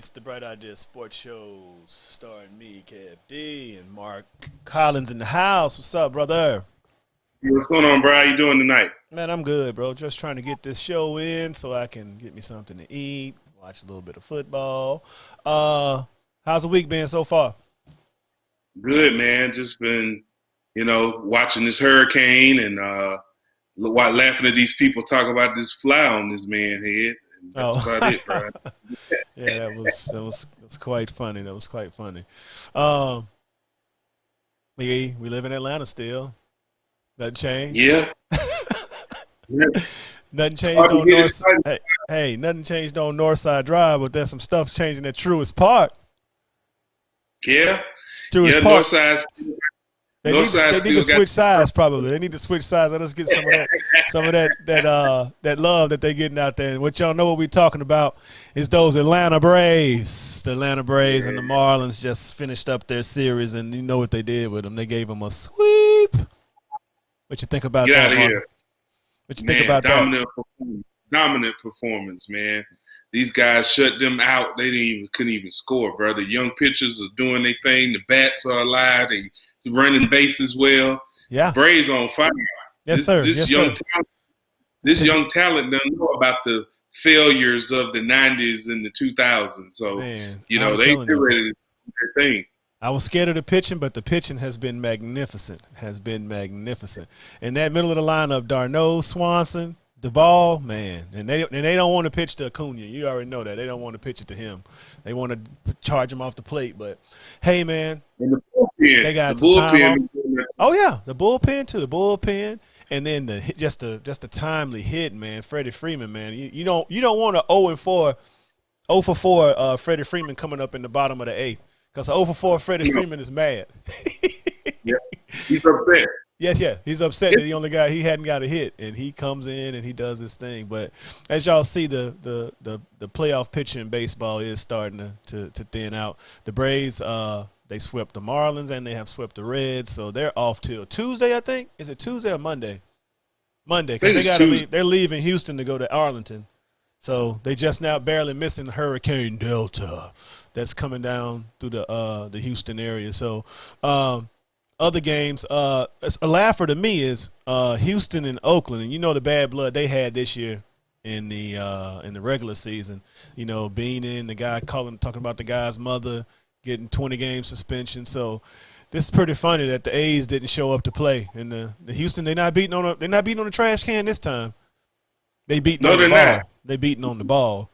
It's the Bright Idea Sports Show starring me, KFD, and Mark Collins in the house. What's up, brother? Hey, what's going on, bro? How you doing tonight? Man, I'm good, bro. Just trying to get this show in so I can get me something to eat, watch a little bit of football. How's the week been so far? Good, man. Just been, watching this hurricane and laughing at these people talk about this fly on this man's head. And that's Oh, about it, bro. yeah, that was quite funny. That was quite funny. Um, we live in Atlanta still. Nothing changed. Yeah. Yeah. Nothing changed Hard to on get North. excited. Hey, nothing changed on Northside Drive, but there's some stuff changing at Truist Park. Yeah. Truist Yeah, Park. They Northside need to still got switch sides probably. They need to switch sides. Let us get some of that love that they getting out there. And what y'all know what we talking about is those Atlanta Braves. The Atlanta Braves and the Marlins just finished up their series, and you know what they did with them. They gave them a sweep. What you think about get that, out of Mark? here. What you think Man, about that? dominant performance, man. These guys shut them out. Couldn't even score, bro. The young pitchers are doing their thing. The bats are alive. They running bases well. The Yeah. Braves on fire. Yes, This sir. this Yes, young sir. talent, this young talent doesn't know about the failures of the '90s and the 2000s. So Man, I'm telling they're you. ready to do their thing. I was scared of the pitching, but the pitching has been magnificent. Has been magnificent. In that middle of the lineup, Darno, Swanson, Duvall, man, and they don't want to pitch to Acuna. You already know that they don't want to pitch it to him. They want to charge him off the plate. But hey, man, And the they got some time off. bullpen. Oh yeah, the bullpen too. The bullpen, and then just the timely hit, man. Freddie Freeman, man. You don't want a 0 for 4 Freddie Freeman coming up in the bottom of the eighth. Because 0 for 4 Freddie Freeman is mad. Yeah, he's upset. Yes, yeah. He's upset that he hadn't got a hit, and he comes in and he does his thing. But as y'all see, the playoff pitching in baseball is starting to thin out. The Braves, they swept the Marlins and they have swept the Reds, so they're off till Tuesday, I think. Is it Tuesday or Monday? Monday, because I they think it's got to Tuesday. leave. They're leaving Houston to go to Arlington. So they just now barely missing Hurricane Delta that's coming down through the Houston area. So other games, a laugher to me is Houston and Oakland, and you know the bad blood they had this year in the regular season. You know, being in the guy talking about the guy's mother getting 20-game suspension. So this is pretty funny that the A's didn't show up to play, and the Houston they're not beating on the trash can this time. They beating No, on the they're ball. not. They beating on the ball,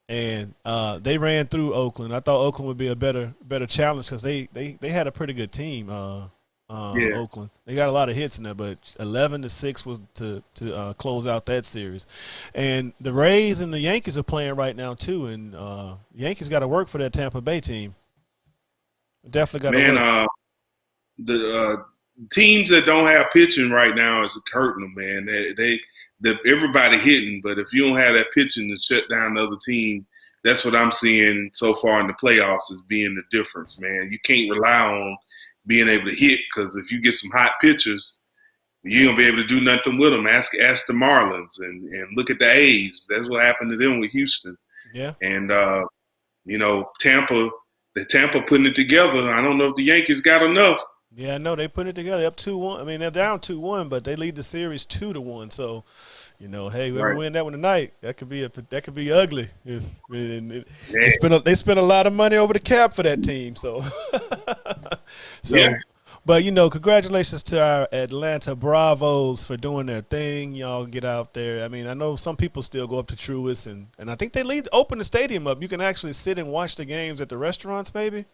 and they ran through Oakland. I thought Oakland would be a better challenge because they had a pretty good team. Yeah. Oakland, they got a lot of hits in there, but 11-6 was to close out that series. And the Rays and the Yankees are playing right now too, and Yankees got to work for that Tampa Bay team. Definitely got to Man, work. the teams that don't have pitching right now is hurting them, man. Everybody hitting, but if you don't have that pitching to shut down the other team, that's what I'm seeing so far in the playoffs is being the difference, man. You can't rely on being able to hit because if you get some hot pitchers, you ain't gonna be able to do nothing with them. Ask the Marlins and look at the A's. That's what happened to them with Houston. Yeah. And Tampa, the Tampa putting it together. I don't know if the Yankees got enough. Yeah, I know they put it together up 2-1. I mean, they're down 2-1, but they lead the series 2-1. So, hey, whoever Right. win that one tonight, that could be ugly. They Yeah. spent a lot of money over the cap for that team. So, so, Yeah. but congratulations to our Atlanta Bravos for doing their thing. Y'all get out there. I mean, I know some people still go up to Truist, and I think they open the stadium up. You can actually sit and watch the games at the restaurants. Maybe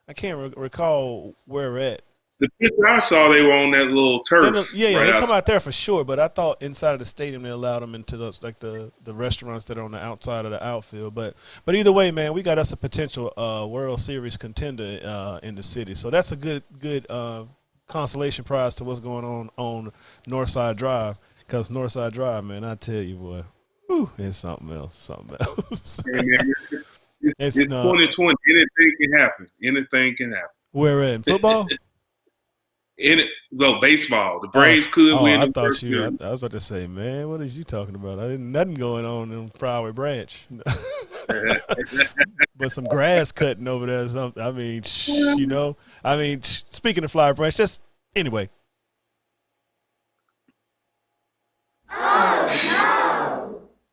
I can't recall where we're at. The picture I saw, they were on that little turf. Yeah, right they come outside. out there for sure. But I thought inside of the stadium they allowed them into the restaurants that are on the outside of the outfield. But either way, man, we got us a potential World Series contender in the city. So that's a good consolation prize to what's going on Northside Drive. Because Northside Drive, man, I tell you, boy, whew, it's something else. Something else. Hey, man, It's it's 2020. Anything can happen. Anything can happen. Where in football? Baseball. The Braves could win I the thought first you. game. I was about to say, man, what is you talking about? I didn't nothing going on in Flowery Branch, but some grass cutting over there. Or something. I mean, speaking of Flowery Branch, just anyway.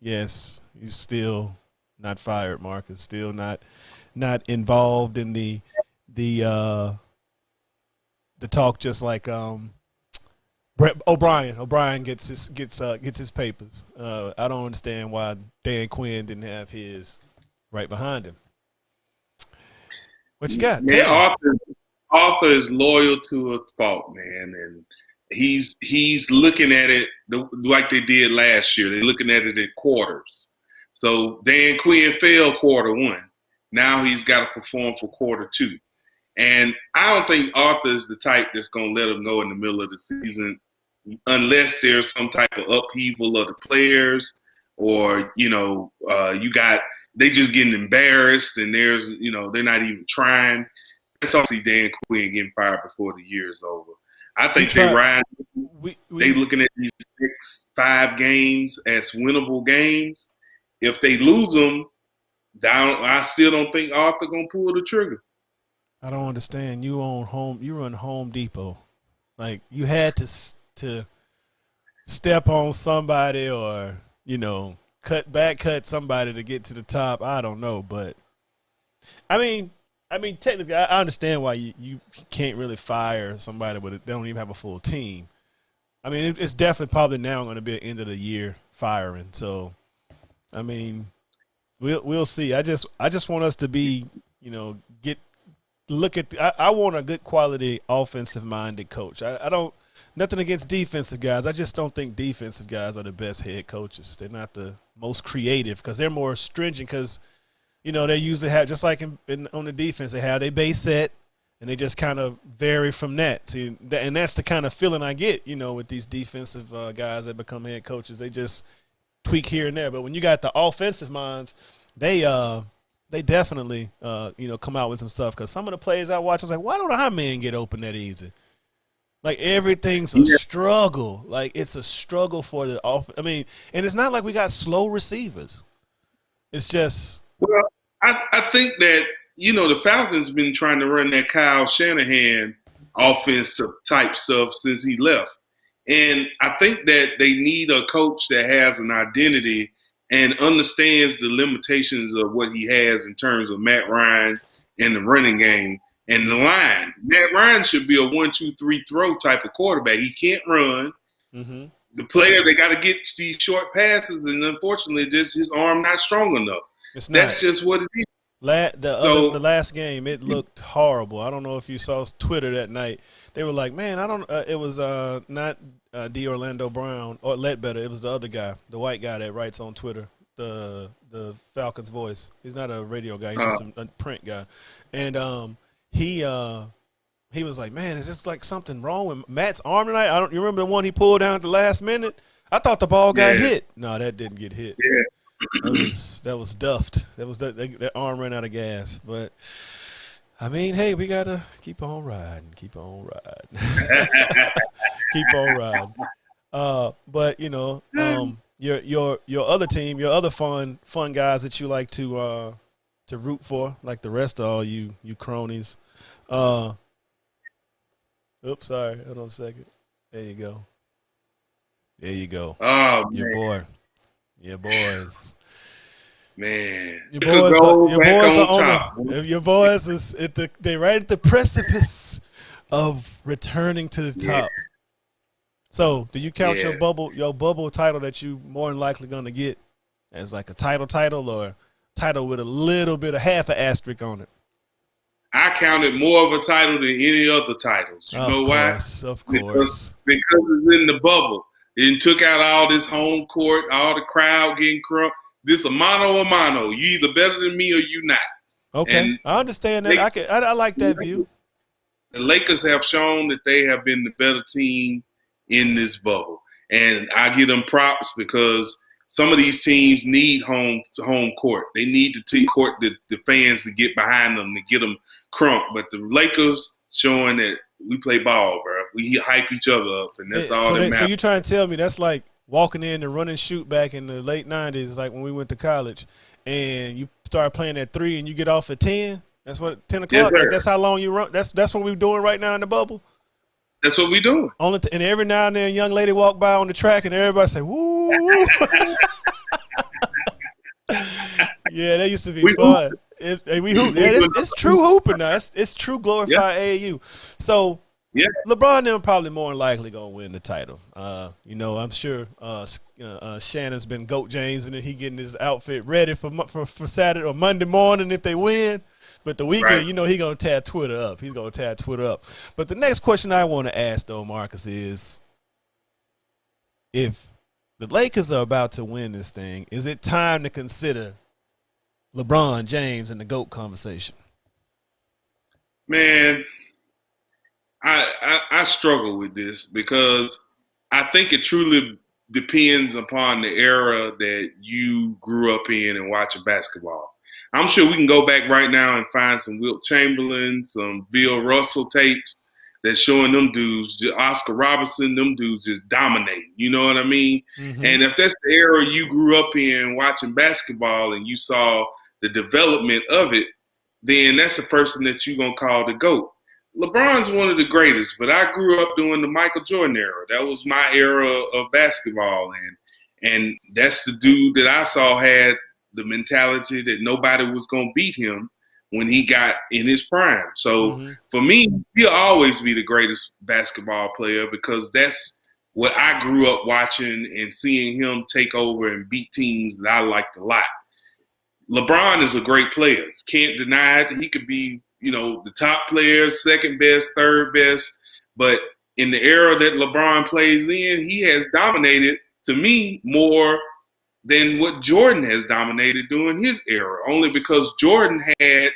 Yes, he's still not fired. Marcus still not involved in the talk. Just like Brett O'Brien. O'Brien gets his papers. I don't understand why Dan Quinn didn't have his right behind him. What you got? Man, Arthur is loyal to a fault, man, and he's looking at it like they did last year. They're looking at it in quarters. So Dan Quinn failed quarter one. Now he's got to perform for quarter two. And I don't think Arthur is the type that's going to let him go in the middle of the season unless there's some type of upheaval of the players or, they just getting embarrassed and there's, they're not even trying. That's obviously Dan Quinn getting fired before the year is over. I think they looking at these next 5 games as winnable games. If they lose them, I still don't think Arthur gonna pull the trigger. I don't understand. You run Home Depot, like you had to step on somebody or cut somebody to get to the top. I don't know, but I mean, technically, I understand why you can't really fire somebody, but they don't even have a full team. I mean, it's definitely probably now going to be an end of the year firing. So, I mean, we'll see. I just want us to be, I want a good quality offensive minded coach. I don't nothing against defensive guys. I just don't think defensive guys are the best head coaches. They're not the most creative because they're more stringent because. They usually have, just like on the defense, they have their base set, and they just kind of vary from that. See, and that's the kind of feeling I get, with these defensive guys that become head coaches. They just tweak here and there. But when you got the offensive minds, they definitely, come out with some stuff. Because some of the plays I watch, I was like, why don't our men get open that easy? Like, everything's a struggle. Like, it's a struggle for the offense. I mean, and it's not like we got slow receivers. It's just – well, I think that, the Falcons been trying to run that Kyle Shanahan offensive type stuff since he left. And I think that they need a coach that has an identity and understands the limitations of what he has in terms of Matt Ryan and the running game and the line. Matt Ryan should be a 1-2-3 throw type of quarterback. He can't run. Mm-hmm. The player, they got to get these short passes, and unfortunately, just his arm not strong enough. That's just what it is. The last game, it looked horrible. I don't know if you saw Twitter that night. They were like, man, I don't. It was not D. Orlando Brown or Ledbetter. It was the other guy, the white guy that writes on Twitter, the Falcons voice. He's not a radio guy. He's just a print guy. And he was like, man, is this like something wrong with Matt's arm tonight? You remember the one he pulled down at the last minute? I thought the ball got hit. No, that didn't get hit. Yeah. That was duffed. That arm ran out of gas. But I mean, hey, we gotta keep on riding. Keep on riding. But your other team, your other fun guys that you like to root for, like the rest of all you cronies. Oops, sorry. Hold on a second. There you go. Oh, Your boys. Man. Your boys they're right at the precipice of returning to the top. So, do you count your bubble title that you more than likely going to get as like a title or title with a little bit of half an asterisk on it? I count it more of a title than any other titles. You know why? Of course. Because it's in the bubble. It took out all this home court, all the crowd getting crunk. This a mano. You either better than me or you not. Okay, and I understand that. I like that view. The Lakers have shown that they have been the better team in this bubble, and I give them props because some of these teams need home court. They need to take court the fans to get behind them to get them crunk. But the Lakers showing that we play ball, bro. we hype each other up, and that's all that matters. So you trying to tell me that's like walking in and run and shoot back in the late 90s, like when we went to college, and you start playing at 3 and you get off at 10? That's what 10 o'clock. Yes, like that's how long you run. That's what we're doing right now in the bubble. That's what we're doing. And every now and then, a young lady walk by on the track, and everybody say, "Woo!" woo. Yeah, that used to be fun. We hoop. Yeah, it's true hooping now. It's true glorified AAU. So LeBron them probably more than likely gonna win the title. I'm sure Shannon's been Goat James, and then he getting his outfit ready for Saturday or Monday morning if they win. But the weekend, he gonna tear Twitter up. He's gonna tear Twitter up. But the next question I want to ask though, Marcus, is if the Lakers are about to win this thing, is it time to consider LeBron James in the GOAT conversation? Man, I struggle with this because I think it truly depends upon the era that you grew up in and watching basketball. I'm sure we can go back right now and find some Wilt Chamberlain, some Bill Russell tapes that's showing them dudes, Oscar Robertson, them dudes just dominating. You know what I mean? Mm-hmm. And if that's the era you grew up in watching basketball and you saw the development of it, then that's a person that you're going to call the GOAT. LeBron's one of the greatest, but I grew up during the Michael Jordan era. That was my era of basketball. And that's the dude that I saw had the mentality that nobody was going to beat him when he got in his prime. So for me, he'll always be the greatest basketball player because that's what I grew up watching and seeing him take over and beat teams that I liked a lot. LeBron is a great player. Can't deny it. He could be, the top player, second best, third best. But in the era that LeBron plays in, he has dominated, to me, more than what Jordan has dominated during his era, only because Jordan it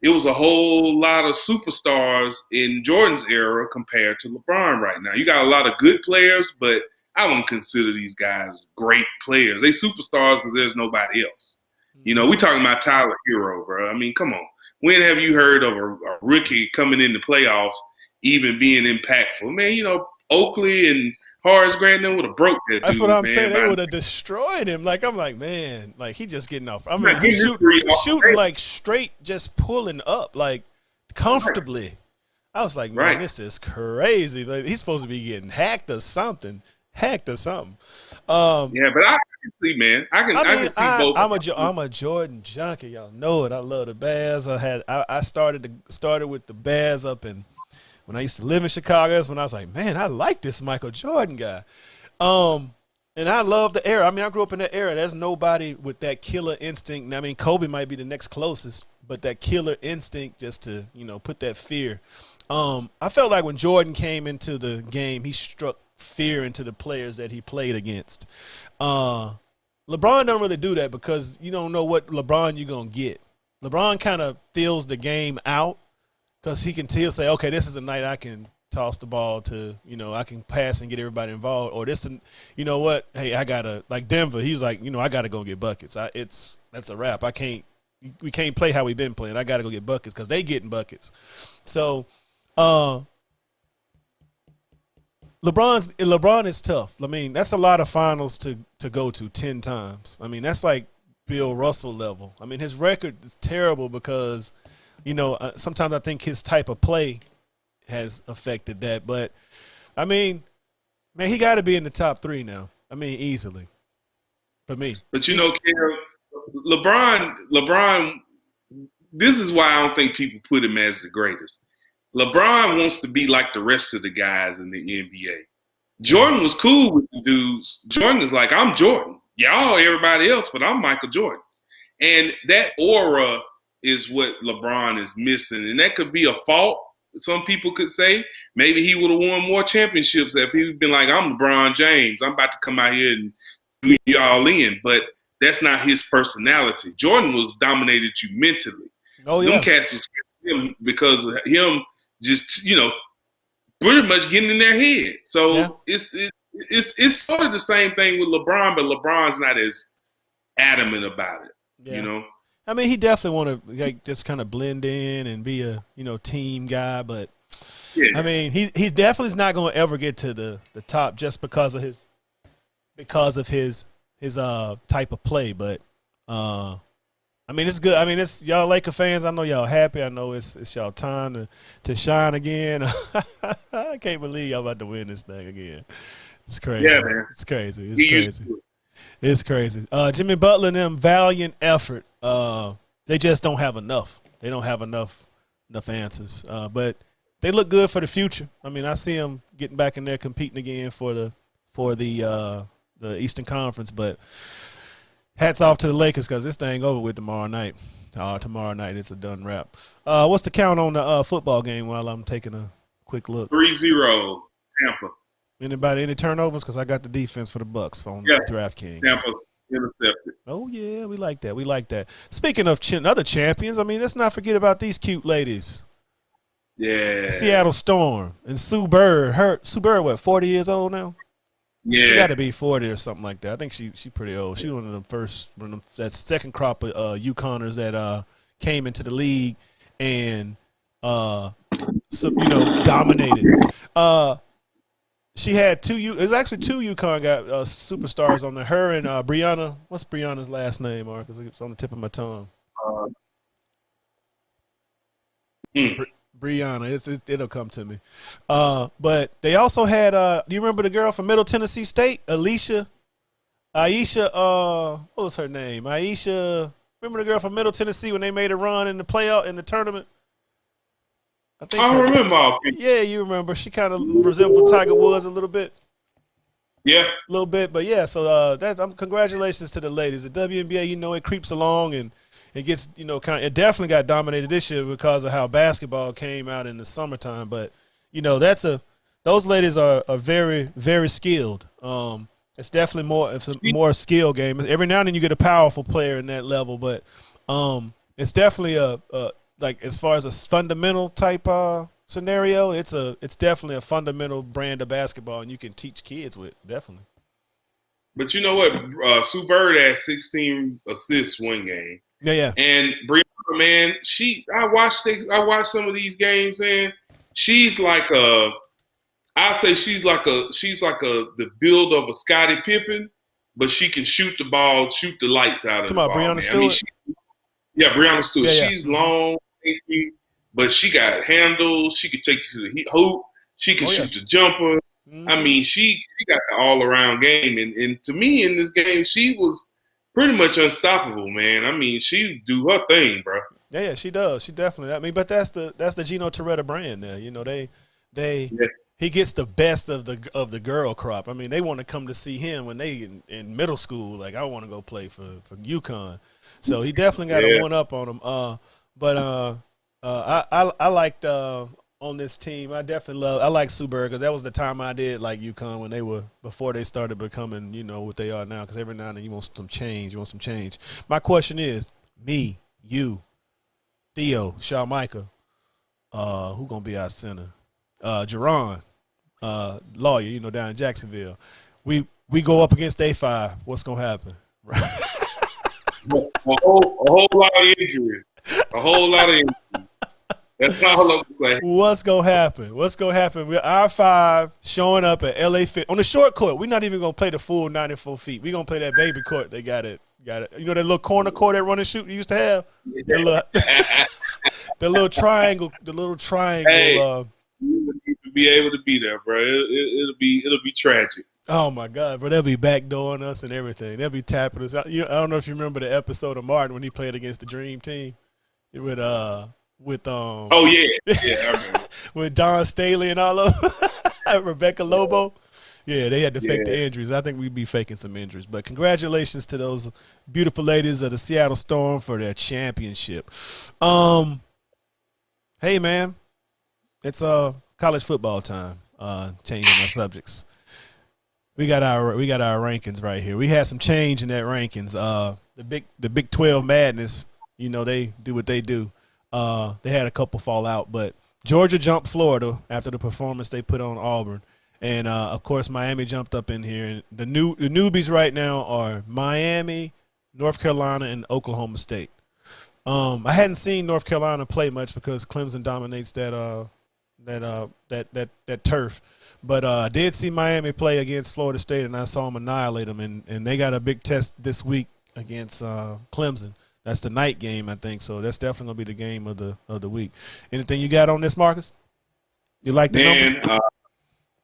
was a whole lot of superstars in Jordan's era compared to LeBron right now. You got a lot of good players, but I wouldn't consider these guys great players. They superstars because there's nobody else. We talking about Tyler Hero, bro. I mean, come on. When have you heard of a rookie coming in the playoffs even being impactful? Man, Oakley and Horace Grant would have broke that. That's what I'm saying. They would have destroyed him. Man, he just getting off. I mean, he's shooting like straight, just pulling up like comfortably. I was like, man, this is crazy. Like, he's supposed to be getting hacked or something. Yeah, but I can see, man. I can see both. I'm a Jordan junkie. Y'all know it. I love the Bears. I started with the Bears up in. When I used to live in Chicago, that's when I was like, man, I like this Michael Jordan guy. And I love the era. I mean, I grew up in that era. There's nobody with that killer instinct. I mean, Kobe might be the next closest, but that killer instinct just to, put that fear. I felt like when Jordan came into the game, he struck fear into the players that he played against. LeBron don't really do that because you don't know what LeBron you're going to get. LeBron kind of fills the game out. Because he'll say, okay, this is a night I can toss the ball to, I can pass and get everybody involved. Or this, you know what? Hey, I got to, like Denver, he was like, I got to go get buckets. That's a wrap. We can't play how we've been playing. I got to go get buckets because they getting buckets. So LeBron is tough. I mean, that's a lot of finals to go to 10 times. I mean, that's like Bill Russell level. I mean, his record is terrible because – sometimes I think his type of play has affected that. But, I mean, man, he got to be in the top 3 now. I mean, easily for me. But, Karen, LeBron, this is why I don't think people put him as the greatest. LeBron wants to be like the rest of the guys in the NBA. Jordan was cool with the dudes. Jordan is like, I'm Jordan. Y'all everybody else, but I'm Michael Jordan. And that aura is what LeBron is missing. And that could be a fault. Some people could say maybe he would have won more championships if he'd been like, I'm LeBron James. I'm about to come out here and do y'all in. But that's not his personality. Jordan was dominated you mentally. Oh, yeah. Them cats was him because of him just, pretty much getting in their head. So it's sort of the same thing with LeBron, but LeBron's not as adamant about it, I mean, he definitely want to just kind of blend in and be a team guy, but Yeah. I mean, he definitely is not going to ever get to the top just because of his type of play. But I mean, it's good. I mean, it's y'all Laker fans. I know y'all happy. I know it's y'all time to shine again. I can't believe y'all about to win this thing again. It's crazy. Yeah, man. It's crazy. It's He crazy. used to it. It's crazy. Jimmy Butler and them, valiant effort. They just don't have enough. They don't have enough answers. But they look good for the future. I mean, I see them getting back in there competing again for the Eastern Conference. But hats off to the Lakers because this thing over with tomorrow night. Tomorrow night it's a done wrap. What's the count on the football game while I'm taking a quick look? 3-0 Tampa. Anybody any turnovers? Because I got the defense for the Bucks on DraftKings. Tampa intercepted. Oh yeah, we like that. We like that. Speaking of other champions, I mean, let's not forget about these cute ladies. Yeah. Seattle Storm and Sue Bird. Sue Bird, what, 40 years old now? Yeah. She got to be 40 or something like that. I think she pretty old. She one of that second crop of UConners that came into the league and dominated. She had it was actually two UConn got superstars on there. Her and Brianna. What's Brianna's last name, Marcus? It's on the tip of my tongue. Brianna. It'll come to me. But they also had. Do you remember the girl from Middle Tennessee State, Aisha? What was her name? Aisha. Remember the girl from Middle Tennessee when they made a run in the playoff in the tournament? I remember. Yeah, you remember. She kind of resembled Tiger Woods a little bit. Yeah. A little bit, but yeah. So congratulations to the ladies. The WNBA, it creeps along and it gets, it definitely got dominated this year because of how basketball came out in the summertime. But those ladies are very, very skilled. It's definitely it's a more skill game. Every now and then you get a powerful player in that level, but it's definitely like as far as a fundamental type scenario, it's definitely a fundamental brand of basketball, and you can teach kids with definitely. But you know what? Sue Bird had 16 assists one game. Yeah. And Brianna, man, I watched some of these games, man. She's like the build of a Scottie Pippen, but she can shoot the ball, shoot the lights out of the ball. Brianna Stewart? Brianna Stewart. Yeah. She's long, but she got handles. She could take you to the hoop. She can shoot the jumper. Mm-hmm. I mean, she got the all-around game. And to me, in this game, she was pretty much unstoppable, man. I mean, she do her thing, bro. Yeah, she does. She definitely. I mean, but that's the Gino Torretta brand there. He gets the best of the girl crop. I mean, they want to come to see him when they in middle school. Like, I want to go play for UConn. So he definitely got a one up on him. I liked on this team. I like Sue Bird because that was the time I did like UConn before they started becoming what they are now. Because every now and then you want some change. My question is, me, you, Theo, Shaw Micah, who gonna be our center? Jerron, lawyer, down in Jacksonville. We go up against A5. What's gonna happen? A whole lot of injuries. That's all I'm saying. What's gonna happen? With our 5 showing up at LA Fit on the short court? We're not even gonna play the full 94 feet. We're gonna play that baby court. They got it. That little corner court that run and shoot you used to have. The little triangle. Hey, you would need to be able to be there, bro. It'll be tragic. Oh my God, bro! They'll be backdooring us and everything. They'll be tapping us out. I don't know if you remember the episode of Martin when he played against the Dream Team with Oh yeah, I remember. with Don Staley and all of Rebecca Lobo. Yeah, they had to fake the injuries. I think we'd be faking some injuries. But congratulations to those beautiful ladies of the Seattle Storm for their championship. Hey man, it's college football time. Changing our subjects. We got our rankings right here. We had some change in that rankings. The Big 12 madness, they do what they do. They had a couple fall out, but Georgia jumped Florida after the performance they put on Auburn. And, of course, Miami jumped up in here. And the newbies right now are Miami, North Carolina, and Oklahoma State. I hadn't seen North Carolina play much because Clemson dominates that that turf. But I did see Miami play against Florida State, and I saw them annihilate them. And they got a big test this week against Clemson. That's the night game, I think. So that's definitely gonna be the game of the week. Anything you got on this, Marcus? You like the number?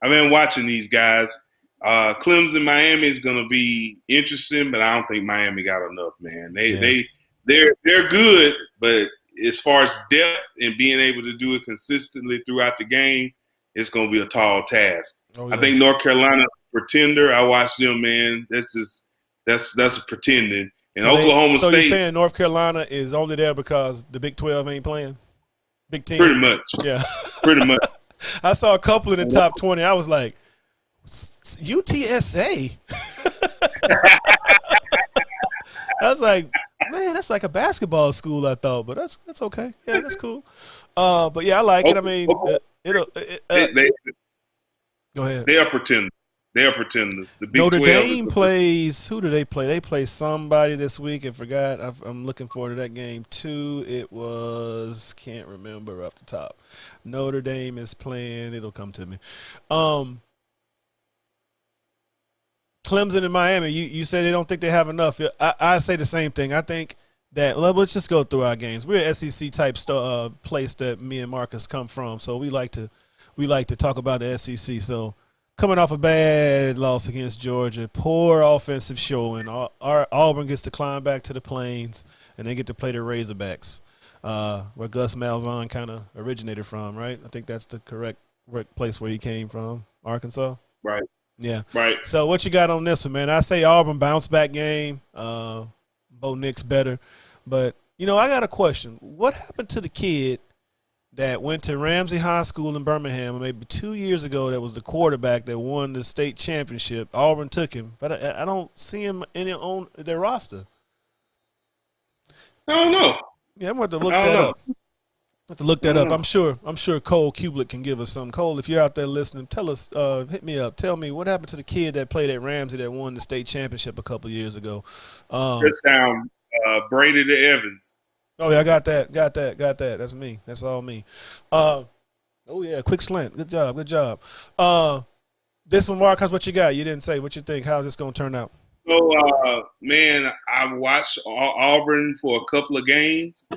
I've been watching these guys. Clemson, Miami is going to be interesting, but I don't think Miami got enough, man. They're good, but as far as depth and being able to do it consistently throughout the game, it's going to be a tall task. Oh, yeah. I think North Carolina pretender. I watched them, man. That's a pretending. And so Oklahoma State. So you're saying North Carolina is only there because the Big 12 ain't playing? Big Ten? Pretty much. Yeah. Pretty much. I saw a couple in the top 20. I was like, UTSA. I was like, man, that's like a basketball school, I thought, but that's okay. Yeah, that's cool. But yeah, I like it. I mean, go ahead. They are pretenders. The Big Notre 12 Dame plays. Who do they play? They play somebody this week. I forgot. I'm looking forward to that game too. It was can't remember off the top. Notre Dame is playing. It'll come to me. Clemson and Miami. You say they don't think they have enough. I say the same thing. I think that let's just go through our games. We're an SEC type place that me and Marcus come from, so we like to talk about the SEC. So. Coming off a bad loss against Georgia, poor offensive showing. Auburn gets to climb back to the Plains, and they get to play the Razorbacks, where Gus Malzahn kind of originated from, right? I think that's the correct place where he came from, Arkansas. Right. Yeah. Right. So what you got on this one, man? I say Auburn bounce back game. Bo Nix better, but I got a question. What happened to the kid that went to Ramsey High School in Birmingham maybe 2 years ago? That was the quarterback that won the state championship. Auburn took him, but I don't see him on their roster. I don't know. Yeah, I'm going to look that up. I'm sure Cole Kublik can give us some. Cole, if you're out there listening, tell us, hit me up. Tell me what happened to the kid that played at Ramsey that won the state championship a couple years ago. Touchdown, Brady to Evans. Oh, yeah, I got that. That's me. That's all me. Oh, yeah, quick slant. Good job. This one, Marcus, what you got? You didn't say. What you think? How's this going to turn out? So, man, I watched Auburn for a couple of games,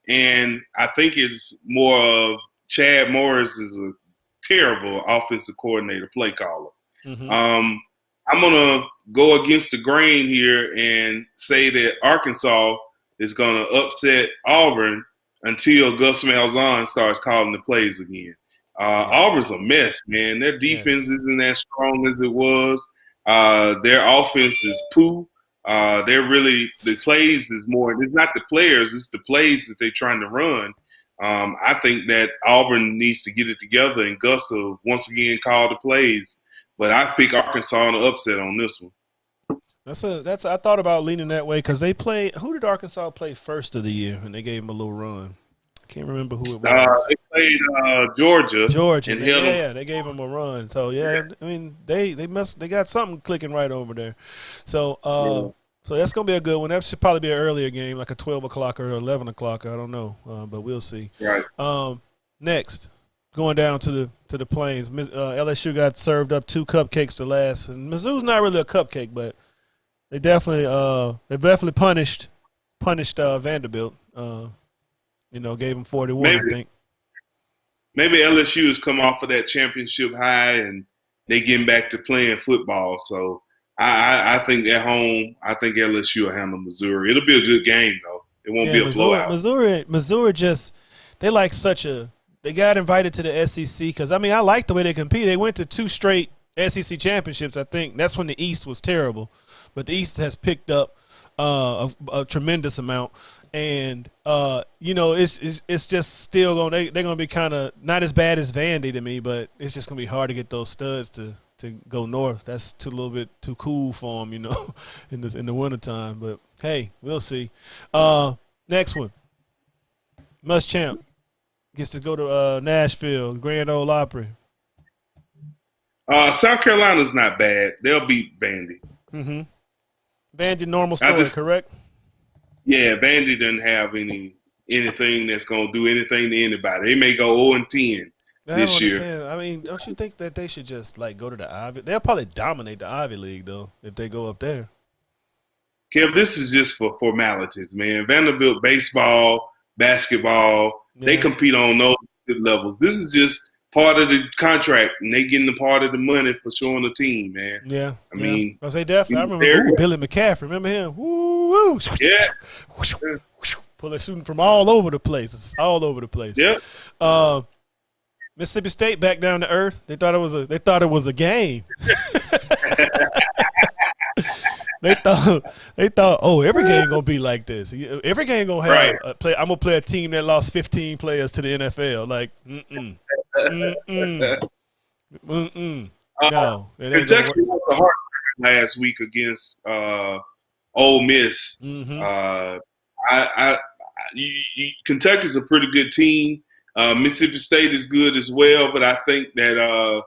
and I think it's more of Chad Morris is a terrible offensive coordinator, play caller. Mm-hmm. I'm going to go against the grain here and say that Arkansas – is going to upset Auburn until Gus Malzahn starts calling the plays again. Auburn's a mess, man. Their defense isn't as strong as it was. Their offense is poo. The plays is more. It's not the players, it's the plays that they're trying to run. I think that Auburn needs to get it together, and Gus will once again call the plays. But I pick Arkansas on the upset on this one. I thought about leaning that way because they played. Who did Arkansas play first of the year? And they gave them a little run. I can't remember who it was. They played Georgia. And they gave them a run. So I mean they got something clicking right over there. So so that's gonna be a good one. That should probably be an earlier game, like a 12 o'clock or 11 o'clock. I don't know, but we'll see. Right. Next, going down to the Plains, LSU got served up 2 cupcakes to last, and Mizzou's not really a cupcake, but. They definitely punished Vanderbilt. Gave them 41. I think. Maybe LSU has come off of that championship high and they getting back to playing football. So I think at home, I think LSU will handle Missouri. It'll be a good game though. It won't be a blowout. Missouri just they got invited to the SEC because I like the way they compete. They went to 2 straight SEC championships. I think that's when the East was terrible. But the East has picked up a tremendous amount, and it's just still going. They're going to be kind of not as bad as Vandy to me, but it's just going to be hard to get those studs to go north. That's a little bit too cool for them, in the wintertime. But hey, we'll see. Next one, Muschamp gets to go to Nashville, Grand Ole Opry. South Carolina's not bad. They'll beat Vandy. Mm-hmm. Vandy normal story, correct? Yeah, Vandy doesn't have anything that's going to do anything to anybody. They may go 0-10, I don't this year. understand. I mean, don't you think that they should just like go to the Ivy? They'll probably dominate the Ivy League though if they go up there. Kev, this is just for formalities, man. Vanderbilt baseball, basketball, they Yeah, compete on those levels. This is just part of the contract, and they getting the part of the money for showing the team, man. yeah, I yeah. mean, I say definitely. I remember there, Billy McCaffrey. Remember him? Woo, yeah, pulling shooting from all over the place. It's all over the place. yeah. Uh, Mississippi State back down to earth. They thought it was a game. They thought, oh, every game gonna be like this. Every game gonna have a play. I'm gonna play a team that lost 15 players to the NFL. Like, no, it ain't gonna Kentucky work. was a hard last week against Ole Miss. Mm-hmm. Kentucky's a pretty good team. Mississippi State is good as well, but I think that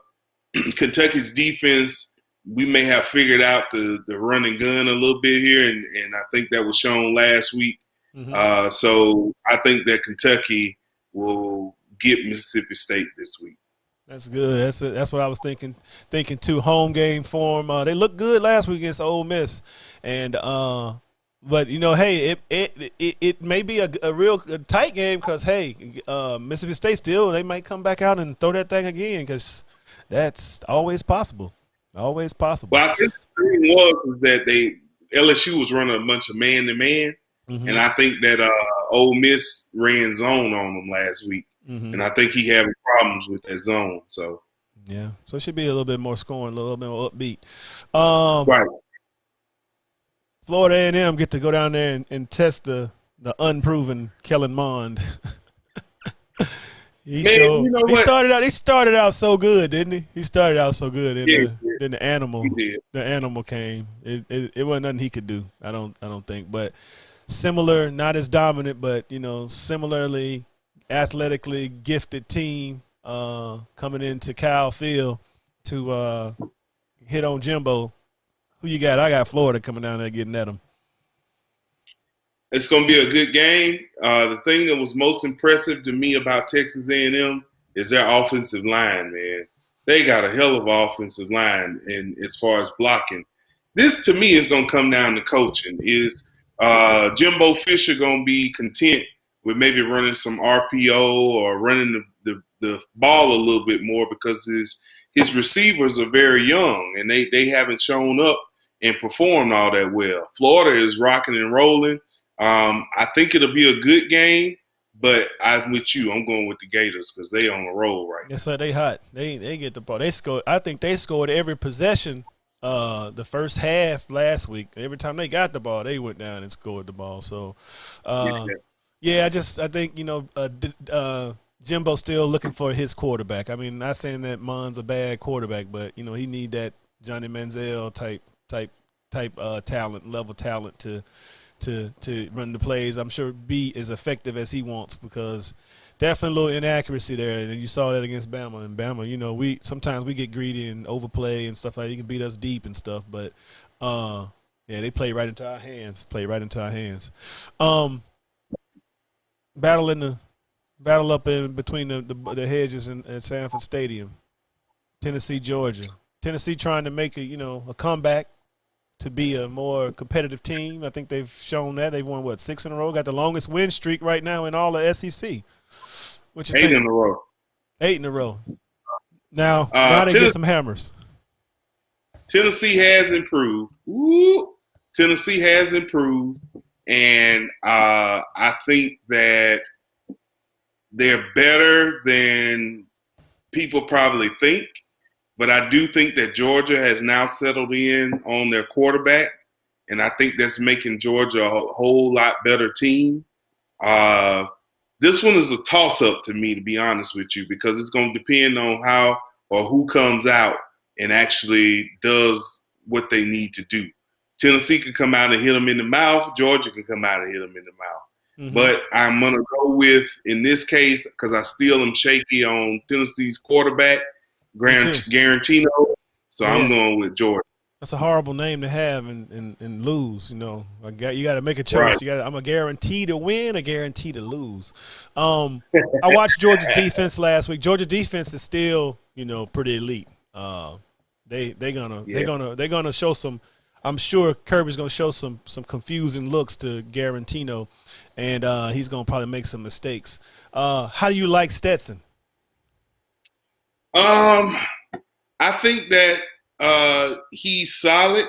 Kentucky's defense, we may have figured out the run and gun a little bit here, and I think that was shown last week. Mm-hmm. So I think that Kentucky will get Mississippi State this week. That's good. That's what I was thinking too. Home game for them. They looked good last week against Ole Miss, and but hey, it may be a real tight game because hey, Mississippi State still they might come back out and throw that thing again because that's always possible. Always possible. Well, I think the thing was that LSU was running a bunch of man-to-man, and I think that Ole Miss ran zone on them last week, and I think he having problems with that zone. So yeah, so it should be a little bit more scoring, a little bit more upbeat. Right. Florida A&M get to go down there and test the unproven Kellen Mond. He started out so good, didn't he? He started out so good, and then the animal came. It wasn't nothing he could do. I don't think, but similar, not as dominant, but similarly athletically gifted team coming into Kyle Field to hit on Jimbo. Who you got? I got Florida coming down there getting at him. It's going to be a good game. The thing that was most impressive to me about Texas A&M is their offensive line, man. They got a hell of an offensive line, and as far as blocking. This, to me, is going to come down to coaching. Is Jimbo Fisher going to be content with maybe running some RPO or running the ball a little bit more because his receivers are very young, and they haven't shown up and performed all that well. Florida is rocking and rolling. I think it'll be a good game, but I'm with you. I'm going with the Gators because they on a roll right now. Yes, sir. They hot. They get the ball. They scored. I think they scored every possession the first half last week. Every time they got the ball, they went down and scored the ball. So, I think Jimbo's still looking for his quarterback. I mean, not saying that Mond's a bad quarterback, but he need that Johnny Manziel type talent to run the plays. I'm sure be as effective as he wants because definitely a little inaccuracy there. And you saw that against Bama. And Bama, we sometimes we get greedy and overplay and stuff like that. You can beat us deep and stuff, but they play right into our hands. Battle up in between the hedges at Sanford Stadium. Tennessee, Georgia. Tennessee trying to make a comeback to be a more competitive team. I think they've shown that. They've won, 6 in a row? Got the longest win streak right now in all the SEC. What you think? 8 in a row. 8 in a row. Now they get some hammers. Tennessee has improved. Tennessee has improved. And I think that they're better than people probably think. But I do think that Georgia has now settled in on their quarterback, and I think that's making Georgia a whole lot better team. This one is a toss-up to me, to be honest with you, because it's going to depend on how or who comes out and actually does what they need to do. Tennessee can come out and hit them in the mouth. Georgia can come out and hit them in the mouth. Mm-hmm. But I'm going to go with, in this case, because I still am shaky on Tennessee's quarterback, Garantino, so I'm going with Georgia. That's a horrible name to have and lose. You know, you got to make a Right. choice. I'm a guarantee to win, a guarantee to lose. I watched Georgia's defense last week. Georgia defense is still, you know, pretty elite. They're gonna show some. I'm sure Kirby's gonna show some confusing looks to Garantino, and he's gonna probably make some mistakes. How do you like Stetson? I think that he's solid,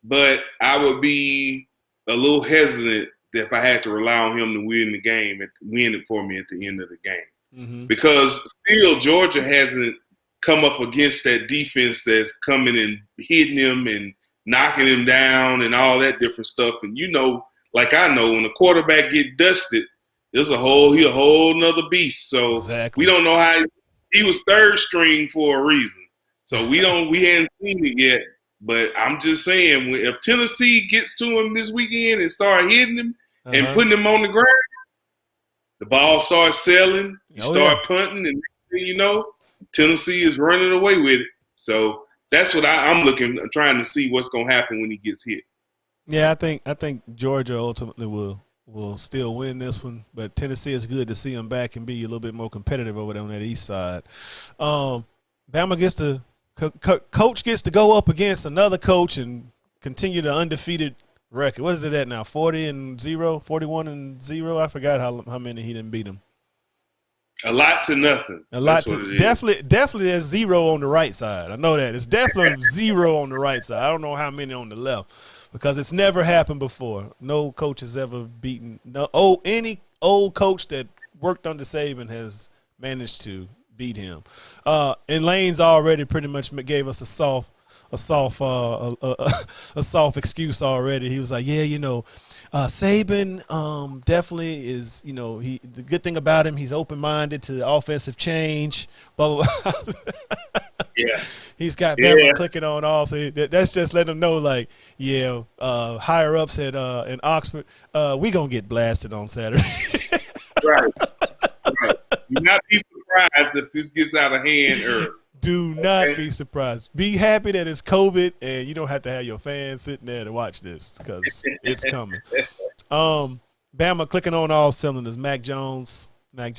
but I would be a little hesitant if I had to rely on him to win the game, win it for me at the end of the game, because still Georgia hasn't come up against that defense that's coming and hitting him and knocking him down and all that different stuff. And you know, like I know, when a quarterback get dusted, he a whole nother beast. So exactly. We don't know how he was third string for a reason. So we hadn't seen it yet. But I'm just saying, if Tennessee gets to him this weekend and start hitting him and putting him on the ground, the ball starts selling, you start punting, and you know, Tennessee is running away with it. So that's what I'm trying to see what's going to happen when he gets hit. Yeah, I think Georgia ultimately will still win this one, but Tennessee is good to see them back and be a little bit more competitive over there on that east side. Bama gets to coach gets to go up against another coach and continue the undefeated record. What is it at now? 41-0. I forgot how many he didn't beat him. A lot to nothing. Definitely there's 0 on the right side. I know that. It's definitely 0 on the right side. I don't know how many on the left because it's never happened before. No coach has ever beaten any old coach that worked under Saban has managed to beat him. And Lane's already pretty much gave us a soft excuse already. He was like, yeah, you know, Saban definitely is, you know, the good thing about him, he's open-minded to offensive change, blah, blah, blah. Yeah. He's got Bama clicking on all. So that's just letting them know, like, yeah, higher ups at in Oxford, we going to get blasted on Saturday. Right. Do not be surprised if this gets out of hand early. Do not be surprised. Be happy that it's COVID and you don't have to have your fans sitting there to watch this because it's coming. Bama clicking on all cylinders. Mac Jones. I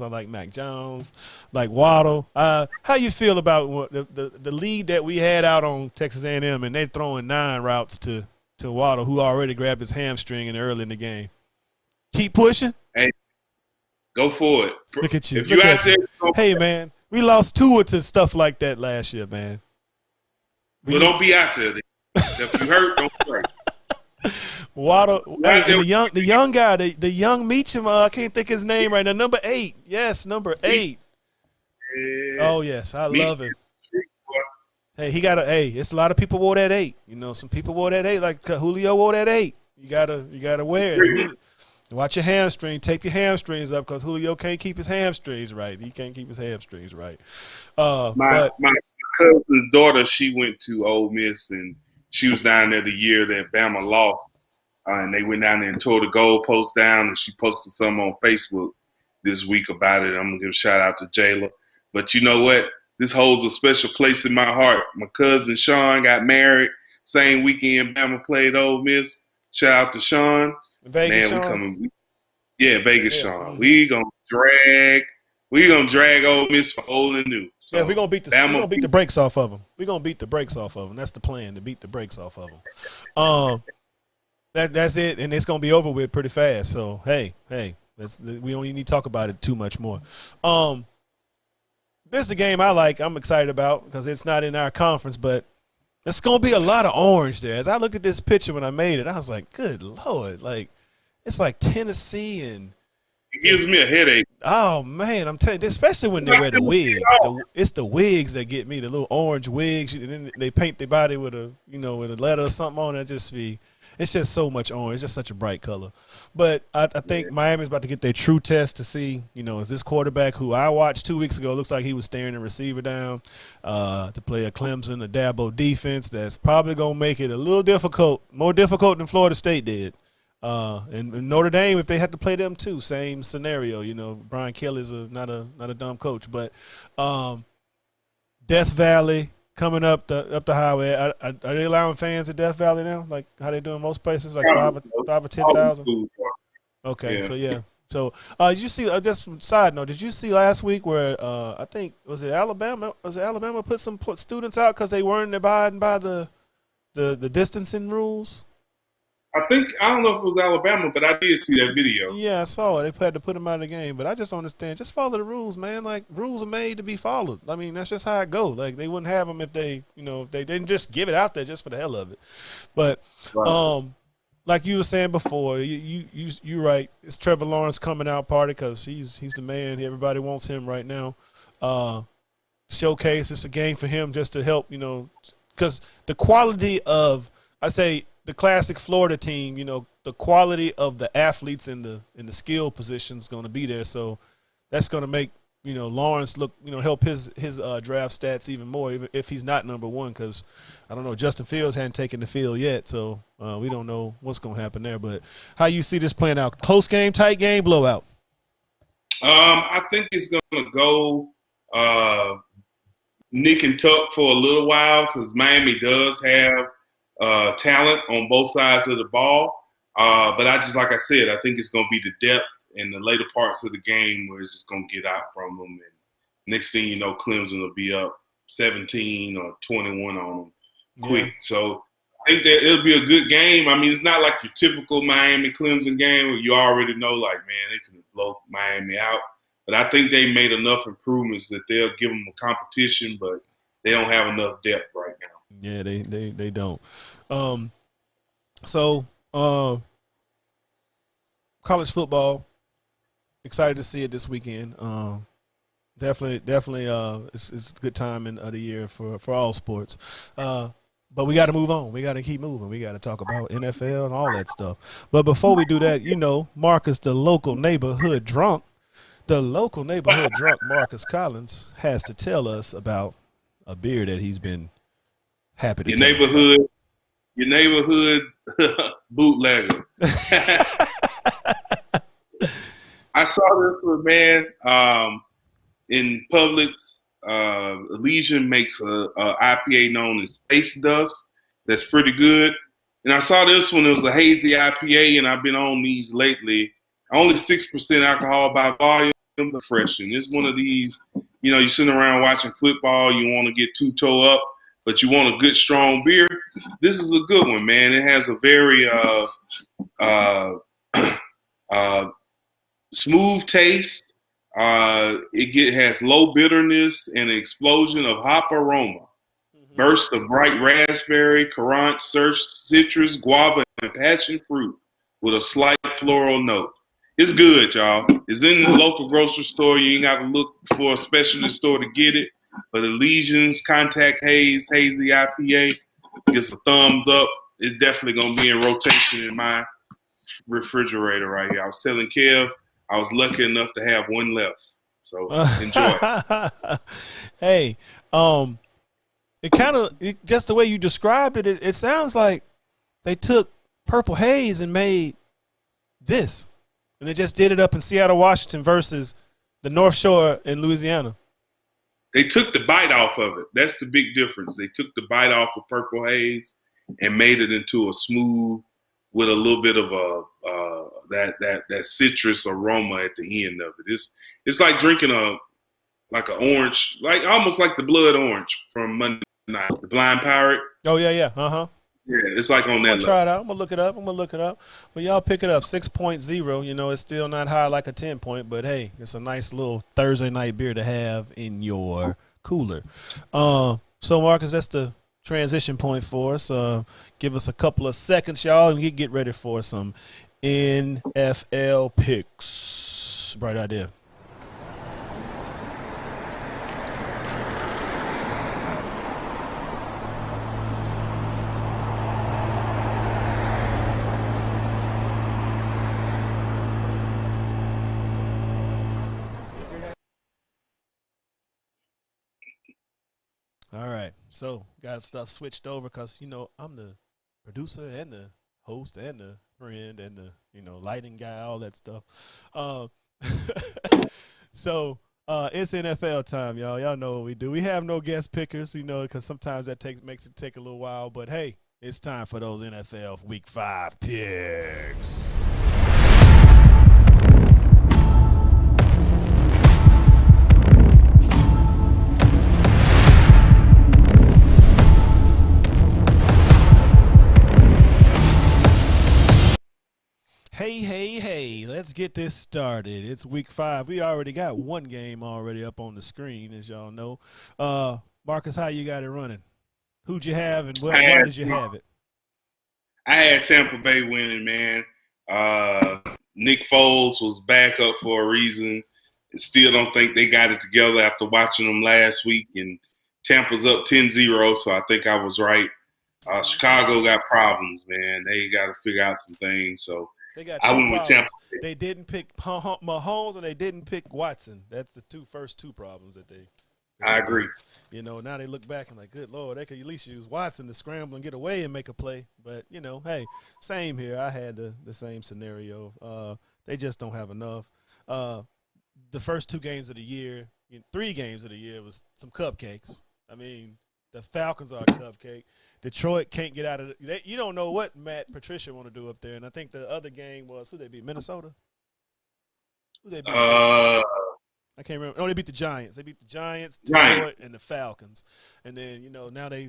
like Mac Jones. Like Waddle. How you feel about the lead that we had out on Texas A&M and they're throwing 9 routes to Waddle, who already grabbed his hamstring early in the game? Keep pushing. Hey, go for it. Look at you. If you out there, hey, man. We lost Tua to stuff like that last year, man. Well, don't be out there. If you hurt, don't play. Waddle, the young guy, the young Meacham, I can't think his name right now. Number 8. Yes, number 8. Yeah. Oh, yes. I love him. Hey, it's a lot of people wore that 8. You know, some people wore that 8, like Julio wore that 8. You gotta wear it. Watch your hamstring. Tape your hamstrings up because Julio can't keep his hamstrings right. He can't keep his hamstrings right. My cousin's daughter, she went to Ole Miss, and she was down there the year that Bama lost. And they went down there and tore the goalpost down, and she posted some on Facebook this week about it. I'm going to give a shout-out to Jayla. But you know what? This holds a special place in my heart. My cousin Sean got married same weekend Bama played Ole Miss. Shout out to Sean. Vegas, man, Sean. Vegas, Sean. We gonna drag Ole Miss for old and new. So we're gonna beat the brakes off of them. We're gonna beat the brakes off of them. That's the plan, to beat the brakes off of them. That's it, and it's gonna be over with pretty fast. So hey, we don't even need to talk about it too much more. This is the game I like. I'm excited about because it's not in our conference, but it's going to be a lot of orange there. As I looked at this picture when I made it, I was like, good Lord. Like, it's like Tennessee and – it gives me a headache. Oh, man. I'm telling you, especially when they wear the wigs. It's the wigs that get me, the little orange wigs. And then they paint their body with a letter or something on it. It's just so much orange. It's just such a bright color. But I think Miami's about to get their true test to see, is this quarterback who I watched 2 weeks ago, looks like he was staring the receiver down to play a Clemson, a Dabo defense that's probably going to make it a little difficult, more difficult than Florida State did. And Notre Dame, if they had to play them too, same scenario. Brian Kelly's not a dumb coach. But Death Valley, coming up the highway. Are they allowing fans at Death Valley now? Like how they do in most places, like Probably so. 5 or 10,000? School. Okay, Yeah. so yeah. So did you see? Just from side note, did you see last week where I think was it Alabama? Was it Alabama put some students out because they weren't abiding by the distancing rules? I don't know if it was Alabama, but I did see that video. Yeah, I saw it. They had to put them out of the game, but I just don't understand. Just follow the rules, man. Like rules are made to be followed. I mean, that's just how it go. Like they wouldn't have them if they, if they didn't just give it out there just for the hell of it. But, Right. like you were saying before, you right. It's Trevor Lawrence coming out party because he's the man. Everybody wants him right now. Showcase. It's a game for him just to help, because the quality of I say the classic Florida team, the quality of the athletes in the skill position is going to be there. So that's going to make Lawrence look help his draft stats even more, even if he's not number one. Because I don't know, Justin Fields hadn't taken the field yet, so we don't know what's going to happen there. But how you see this playing out? Close game, tight game, blowout. I think it's going to go nick and tuck for a little while because Miami does have talent on both sides of the ball. But like I said, I think it's going to be the depth in the later parts of the game where it's just going to get out from them. And next thing you know, Clemson will be up 17 or 21 on them quick. Yeah. So I think that it'll be a good game. I mean, it's not like your typical Miami-Clemson game where you already know, like, man, they can blow Miami out. But I think they made enough improvements that they'll give them a competition, but they don't have enough depth right now. Yeah, they don't. College football, excited to see it this weekend. Definitely, it's a good time of the year for all sports. But we got to move on. We got to keep moving. We got to talk about NFL and all that stuff. But before we do that, Marcus, the local neighborhood drunk, Marcus Collins, has to tell us about a beer that he's been happy to your neighborhood bootlegger. I saw this one, man, in Publix. Elysian makes a IPA known as Space Dust. That's pretty good. And I saw this one. It was a hazy IPA, and I've been on these lately. Only 6% alcohol by volume, but fresh. And it's one of these, you're sitting around watching football. You want to get too toe up, but you want a good, strong beer. This is a good one, man. It has a very smooth taste. It has low bitterness and an explosion of hop aroma. Mm-hmm. Burst of bright raspberry, currant, citrus, guava, and passion fruit with a slight floral note. It's good, y'all. It's in the local grocery store. You ain't got to look for a specialty store to get it. But Elysian's Contact Haze Hazy IPA gets a thumbs up. It's definitely going to be in rotation in my refrigerator right here. I was telling Kev I was lucky enough to have one left. So enjoy. Hey, it kind of just the way you described it, it sounds like they took Purple Haze and made this. And they just did it up in Seattle, Washington versus the North Shore in Louisiana. They took the bite off of it. That's the big difference. They took the bite off of Purple Haze and made it into a smooth with a little bit of that citrus aroma at the end of it. It's like drinking an orange, like almost like the blood orange from Monday Night, the Blind Pirate. Oh yeah, uh-huh. Yeah, it's like on that level. Try it out. I'm gonna look it up. Well, y'all pick it up. 6.0. It's still not high like a 10-point, but hey, it's a nice little Thursday night beer to have in your cooler. So Marcus, that's the transition point for us. Give us a couple of seconds, y'all, and we get ready for some NFL picks. Bright idea. All right, so got stuff switched over because I'm the producer and the host and the friend and the lighting guy, all that stuff. So It's NFL time, y'all. Y'all know what we do. We have no guest pickers, because sometimes that makes it take a little while. But hey, it's time for those NFL Week 5 picks. Hey, let's get this started. It's week 5. We already got one game already up on the screen, as y'all know. Marcus, how you got it running? Who'd you have and why did you have it? I had Tampa Bay winning, man. Nick Foles was back up for a reason. Still don't think they got it together after watching them last week. And Tampa's up 10-0, so I think I was right. Chicago got problems, man. They got to figure out some things. So they got I two went problems. with Tampa. They didn't pick Mahomes and they didn't pick Watson. That's the first two problems that they. I agree. Now they look back and like, good Lord, they could at least use Watson to scramble and get away and make a play. But, hey, same here. I had the same scenario. They just don't have enough. The first 2 games of the year, 3 games of the year was some cupcakes. I mean, the Falcons are a cupcake. Detroit can't get out of it. You don't know what Matt Patricia want to do up there. And I think the other game was, who they beat, Minnesota? Who they beat? I can't remember. No, they beat the Giants. They beat the Giants, Detroit, and the Falcons. And then, now they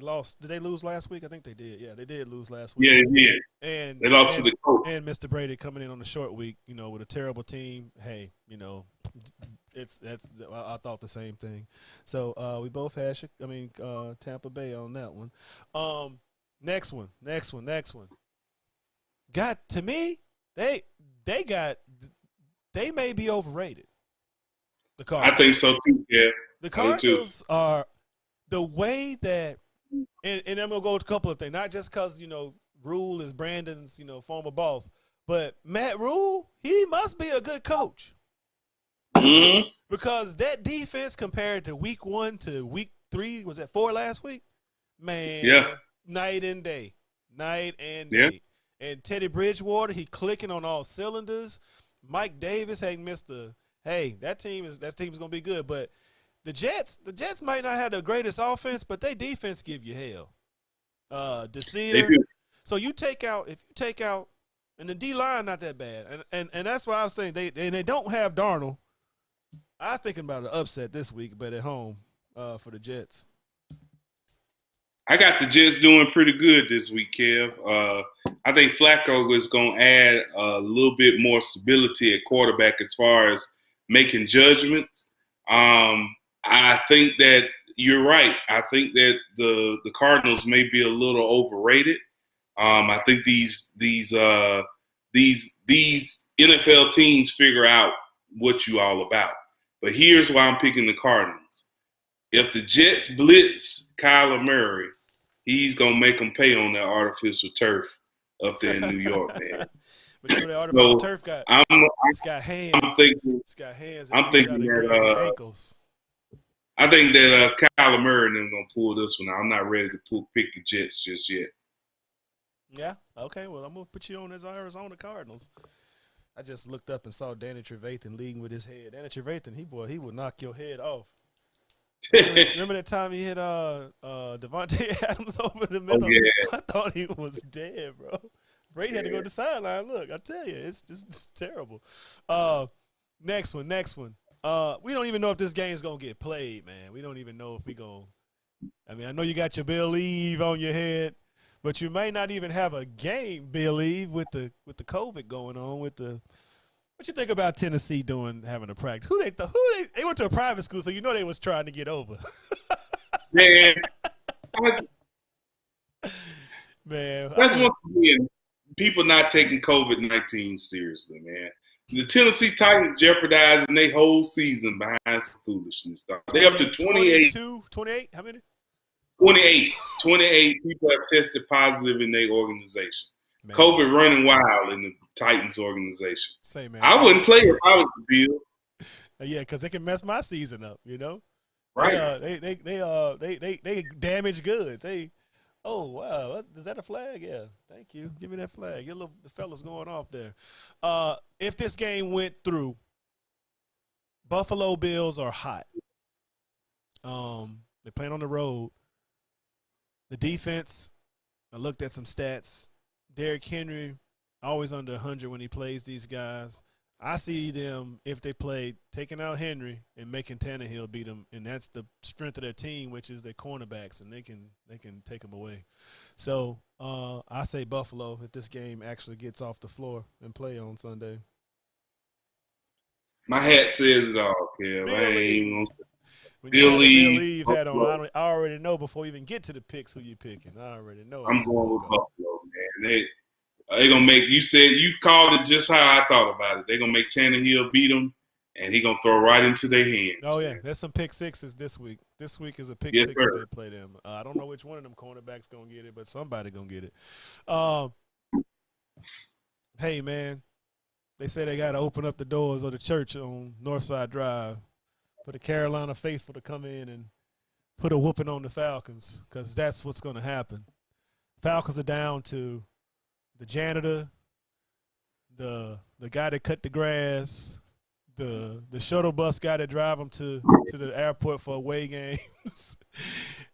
lost. Did they lose last week? I think they did. Yeah, they did lose last week. Yeah, they did. And they lost to the coach. And Mr. Brady coming in on the short week, with a terrible team. Hey, I thought the same thing. So we both had Tampa Bay on that one. Next one. Got to me, they may be overrated. The Cardinals. I think so too. Yeah, the Cardinals are the way that, and I'm gonna go with a couple of things. Not just because Rule is Brandon's former boss, but Matt Rule, he must be a good coach. Mm-hmm. Because that defense compared to week 1 to week 3, was that 4 last week? Man, yeah, night and day. Yeah. And Teddy Bridgewater, he clicking on all cylinders. Mike Davis ain't missed a. Hey, that team is gonna be good. But the Jets might not have the greatest offense, but they defense give you hell. Desir. So if you take out, and the D line not that bad, and that's why I was saying they don't have Darnold. I was thinking about an upset this week, but at home for the Jets. I got the Jets doing pretty good this week, Kev. I think Flacco is going to add a little bit more stability at quarterback as far as making judgments. I think that you're right. I think that the Cardinals may be a little overrated. I think these NFL teams figure out what you all about. But here's why I'm picking the Cardinals. If the Jets blitz Kyler Murray, he's going to make them pay on that artificial turf up there in New York, man. But the artificial turf it's got hands. It's got hands. I'm thinking that ankles. I think that Kyler Murray and them going to pull this one out. I'm not ready to pick the Jets just yet. Yeah? Okay, well, I'm going to put you on as Arizona Cardinals. I just looked up and saw Danny Trevathan leading with his head. Danny Trevathan, he would knock your head off. Remember that time he hit Devontae Adams over the middle? Oh, yeah. I thought he was dead, bro. Brady had to go to the sideline. Look, I tell you, it's just terrible. Next one. We don't even know if this game is going to get played, man. We don't even know if we going to – I mean, I know you got your Believe on your head, but you may not even have a game, Believe, with the COVID going on with the – what you think about Tennessee having a practice? They went to a private school, so they was trying to get over. Man, that's one thing. People not taking COVID-19 seriously, man. The Tennessee Titans jeopardizing their whole season behind some foolishness. They up to 28. 28? How many? 28. 28 people have tested positive in their organization. Man. COVID running wild in the Titans organization. Say, man, I wouldn't play if I was the Bills. Yeah, because they can mess my season up, Right. They damage goods. Oh, wow. Is that a flag? Yeah. Thank you. Give me that flag. The fella's going off there. If this game went through, Buffalo Bills are hot. They're playing on the road. The defense, I looked at some stats. Derrick Henry, always under 100 when he plays these guys. I see them, if they played, taking out Henry and making Tannehill beat them, and that's the strength of their team, which is their cornerbacks, and they can take them away. So I say Buffalo if this game actually gets off the floor and play on Sunday. My hat says it all, Kev. I ain't even gonna say When you had a Bill Billy. Eve hat on, I already know before you even get to the picks who you picking. I already know. I'm going with Buffalo, man. They gonna make, you said, you called it just how I thought about it. They're gonna make Tannehill beat them, and he gonna throw right into their hands. Oh yeah, man. there's some pick sixes this week. This week is a pick Yes, six sir. if they play them. I don't know which one of them cornerbacks gonna get it, but somebody gonna get it. Hey man, they say they gotta open up the doors of the church on Northside Drive for the Carolina faithful to come in and put a whooping on the Falcons, because that's what's gonna happen. Falcons are down to the janitor, the guy that cut the grass, the shuttle bus guy that drive them to the airport for away games.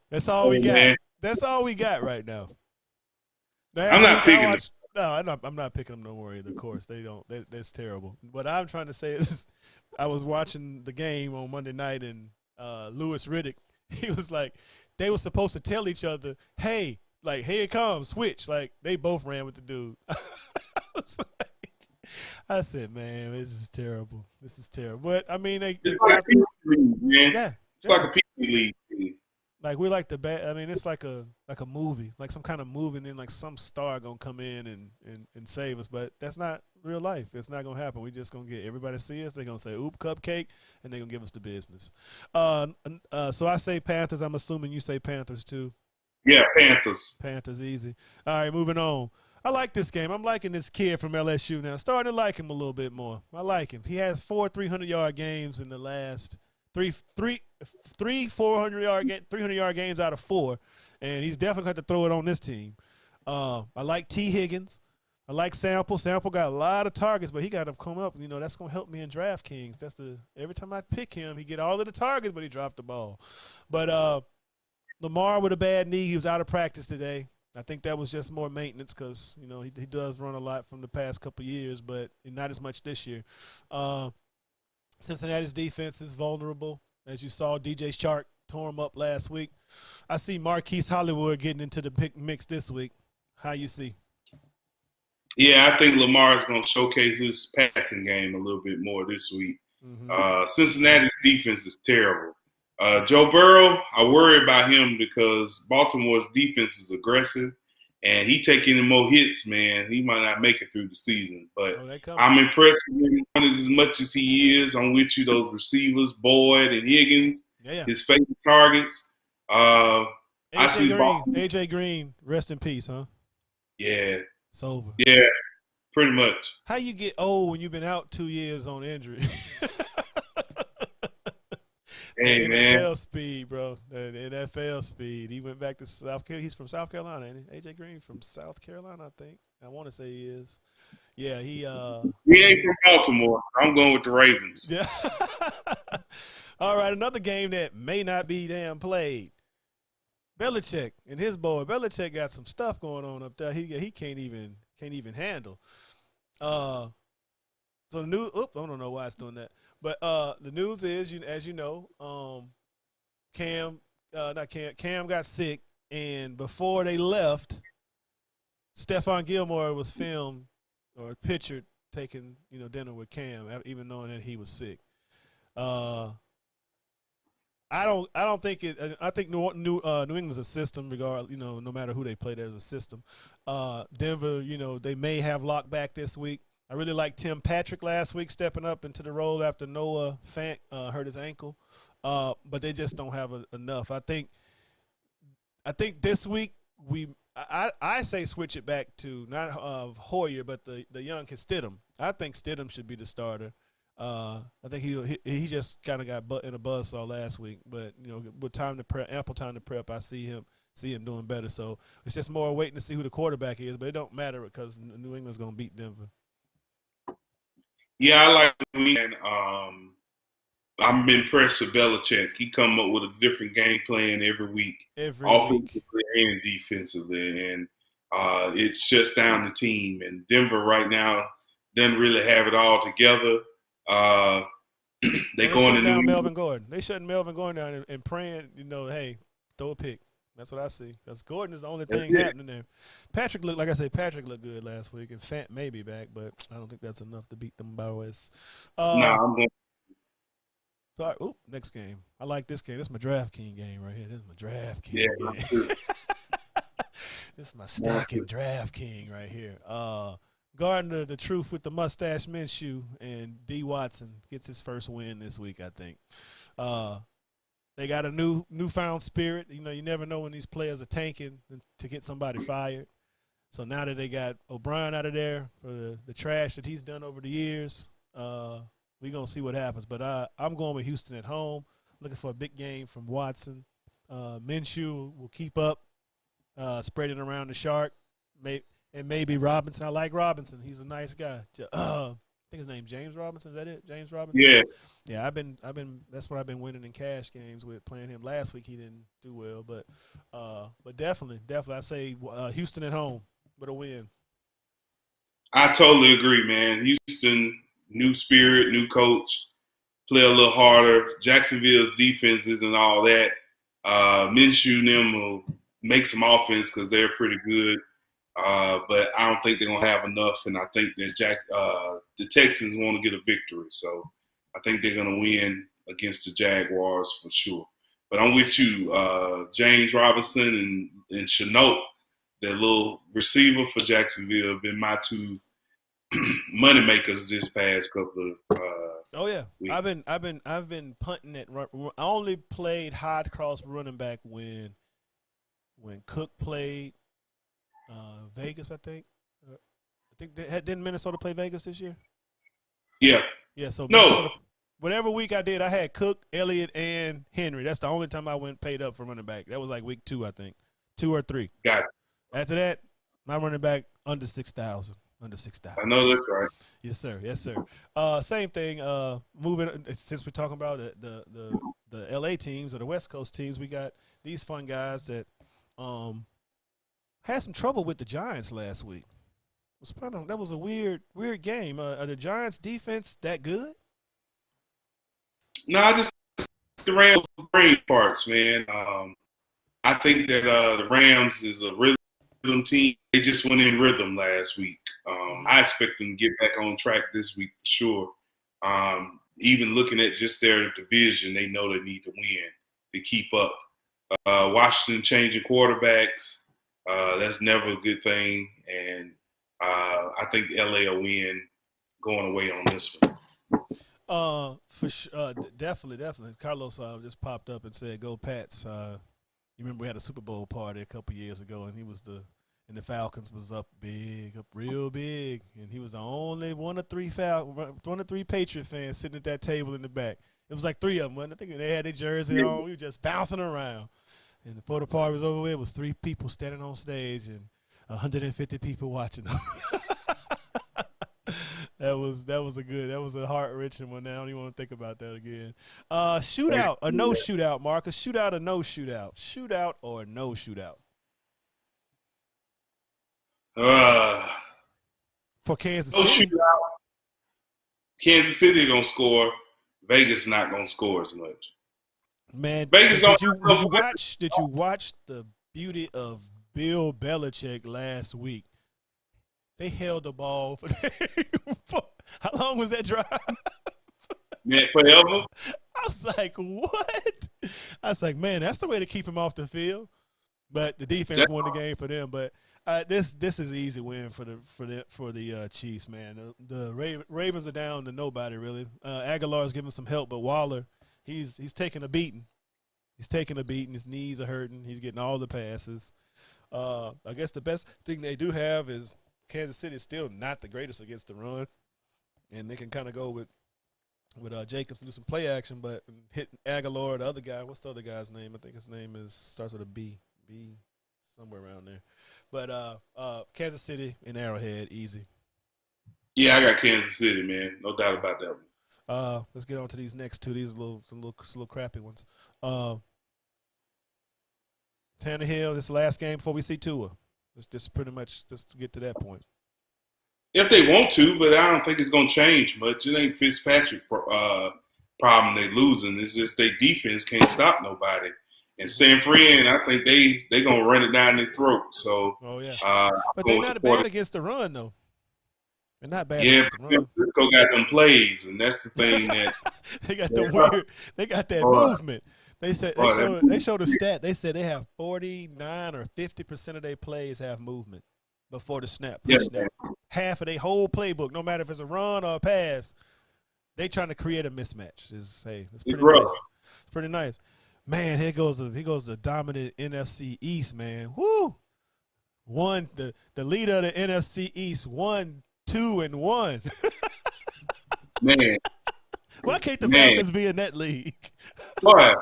That's all we got. Man. That's all we got right now. I'm not picking them. No, I'm not picking them no more either. Of course, they don't. That's terrible. What I'm trying to say is, I was watching the game on Monday night, and Louis Riddick, he was like, they were supposed to tell each other, hey, like, here it comes, switch. Like, they both ran with the dude. I said, man, this is terrible. This is terrible. But I mean, It's like a P league, man. yeah, It's like a P league. like we're like the bad. I mean, it's like a movie, like some kind of movie, and then like some star gonna come in and save us. But that's not real life. It's not gonna happen. We just gonna get everybody see us. They're gonna say "oop, cupcake," and they're gonna give us the business. So I say Panthers. I'm assuming you say Panthers too. Yeah, Panthers. Panthers easy. All right, moving on. I like this game. I'm liking this kid from LSU now. Starting to like him a little bit more. I like him. He has 4 300-yard games in the last three 300-yard games out of 4, and he's definitely got to throw it on this team. I like T. Higgins. I like Sample. Sample got a lot of targets, but he got to come up. You know, that's going to help me in DraftKings. Every time I pick him, he get all of the targets, but he dropped the ball. But Lamar with a bad knee, he was out of practice today. I think that was just more maintenance because, you know, he does run a lot from the past couple of years, but not as much this year. Cincinnati's defense is vulnerable. As you saw, DJ Chark tore him up last week. I see Marquise Hollywood getting into the pick mix this week. How you see? Yeah, I think Lamar is going to showcase his passing game a little bit more this week. Mm-hmm. Cincinnati's defense is terrible. Joe Burrow, I worry about him because Baltimore's defense is aggressive, and he taking any more hits, man, he might not make it through the season. But I'm impressed with him as much as he is. I'm with you, those receivers, Boyd and Higgins, his favorite targets. AJ Green, rest in peace, huh? Yeah. It's over. Yeah, pretty much. How you get old when you've been out 2 years on injury? Hey, NFL speed, bro. The NFL speed. He went back to South Carolina. He's from South Carolina, ain't he? AJ Green from South Carolina, I think. I want to say he is. Yeah, he ain't from Baltimore. I'm going with the Ravens. Yeah. All right, another game that may not be damn played. Belichick and his boy. Belichick got some stuff going on up there. He can't even handle. So the new I don't know why it's doing that. But the news is, as you know, Cam got sick, and before they left, Stephon Gilmore was filmed or pictured taking dinner with Cam, even knowing that he was sick. I don't think it. I think New England's a system. No matter who they play, there's a system. Denver, they may have Lock back this week. I really like Tim Patrick last week stepping up into the role after Noah Fant hurt his ankle, but they just don't have enough. I think this week I say switch it back to not Hoyer, but the young kid Stidham. I think Stidham should be the starter. I think he just kind of got in a buzzsaw last week, but with ample time to prep, I see him doing better. So it's just more waiting to see who the quarterback is, but it don't matter because New England's going to beat Denver. Yeah, I like New England. I'm impressed with Belichick. He come up with a different game plan every week, every week. offensively and defensively, and it shuts down the team. And Denver right now doesn't really have it all together. Uh, they Well, they going to shutting down New York. Melvin Gordon. They shutting Melvin Gordon down and praying, hey, throw a pick. That's what I see. Because Gordon is the only thing happening there. Patrick looked, like I said, Patrick looked good last week, and Fant may be back, but I don't think that's enough to beat them Bows. Nah, I'm going. Sorry. Oop, next game. I like this game. This is my DraftKings game right here. This is my DraftKings Yeah, game. This is my stacking DraftKings right here. Gardner, the truth with the mustache Minshew, and D. Watson gets his first win this week, I think. They got a newfound spirit. You never know when these players are tanking to get somebody fired. So now that they got O'Brien out of there for the trash that he's done over the years, we're going to see what happens. But I'm going with Houston at home, looking for a big game from Watson. Minshew will keep up, spreading around the shark. And maybe Robinson. I like Robinson. He's a nice guy. I think his name's James Robinson. Is that it? James Robinson? Yeah. Yeah, I've been that's what I've been winning in cash games with playing him. Last week he didn't do well, but definitely I say Houston at home with a win. I totally agree, man. Houston, new spirit, new coach, play a little harder. Jacksonville's defenses and all that. Minshew and them will make some offense because they're pretty good. But I don't think they're gonna have enough, and I think that the Texans want to get a victory. So I think they're gonna win against the Jaguars for sure. But I'm with you, James Robinson and Shenault, that little receiver for Jacksonville, have been my two money makers this past couple of Oh yeah, weeks. I've been punting at. I only played high cross running back when Cook played. Vegas, I think. Didn't Minnesota play Vegas this year? Yeah. Yeah. So no. Whatever week I did, I had Cook, Elliott, and Henry. That's the only time I went paid up for running back. That was like week 2, I think, 2 or 3. Got it. After that, my running back under 6,000. Under 6,000. I know that's right. Yes, sir. Yes, sir. Same thing. Moving since we're talking about the LA teams or the West Coast teams, we got these fun guys that had some trouble with the Giants last week. That was a weird game. Are the Giants' defense that good? No, I just the Rams brain parts, man. I think that the Rams is a rhythm team. They just went in rhythm last week. I expect them to get back on track this week for sure. Even looking at just their division, they know they need to win to keep up. Washington changing quarterbacks. That's never a good thing. And I think LA will win going away on this one. For sure, definitely. Carlos just popped up and said, "Go Pats." You remember we had a Super Bowl party a couple years ago, and the Falcons was up real big, and he was the only one of three Patriot fans sitting at that table in the back. It was like 3 of them, wasn't it? I think they had their jersey on. We were just bouncing around, and before the party was over with, it was 3 people standing on stage and 150 people watching them. That was a heart-wrenching one. I don't even want to think about that again. Shootout or no shootout, Marcus? Shootout or no shootout? Shootout or no shootout? For Kansas City. Shootout. Kansas City gonna score. Vegas not gonna score as much. Man, Vegas did you watch the beauty of Bill Belichick last week? They held the ball for how long was that drive? Man, forever. I was like, what? I was like, man, that's the way to keep him off the field. But the defense won the game for them. But this is an easy win for the Chiefs, man. The Ravens are down to nobody really. Aguilar's giving some help, but Waller, he's taking a beating. He's taking a beating. His knees are hurting. He's getting all the passes. I guess the best thing they do have is Kansas City is still not the greatest against the run, and they can kind of go with Jacobs and do some play action, but hit Aguilar, the other guy. What's the other guy's name? I think his name starts with a B, somewhere around there. But Kansas City and Arrowhead, easy. Yeah, I got Kansas City, man. No doubt about that one. Let's get on to these next two. These are some little crappy ones. Tannehill, this last game before we see Tua. Let's just pretty much just to get to that point. If they want to, but I don't think it's going to change much. It ain't Fitzpatrick problem they losing. It's just their defense can't stop nobody. And San Fran, I think they going to run it down their throat. So, but they're not bad against the run, though. They're not bad against the run. Cisco got them plays, and that's the thing that they got the weird. They got that movement. They said they showed a stat. They said they have 49 or 50% of their plays have movement before the snap. Snap. Half of their whole playbook, no matter if it's a run or a pass, they trying to create a mismatch. It's pretty nice. It's pretty nice. Man, here goes the dominant NFC East, man. Woo! The leader of the NFC East 1-2-1. Man. Why can't the Falcons be in that league? Boy,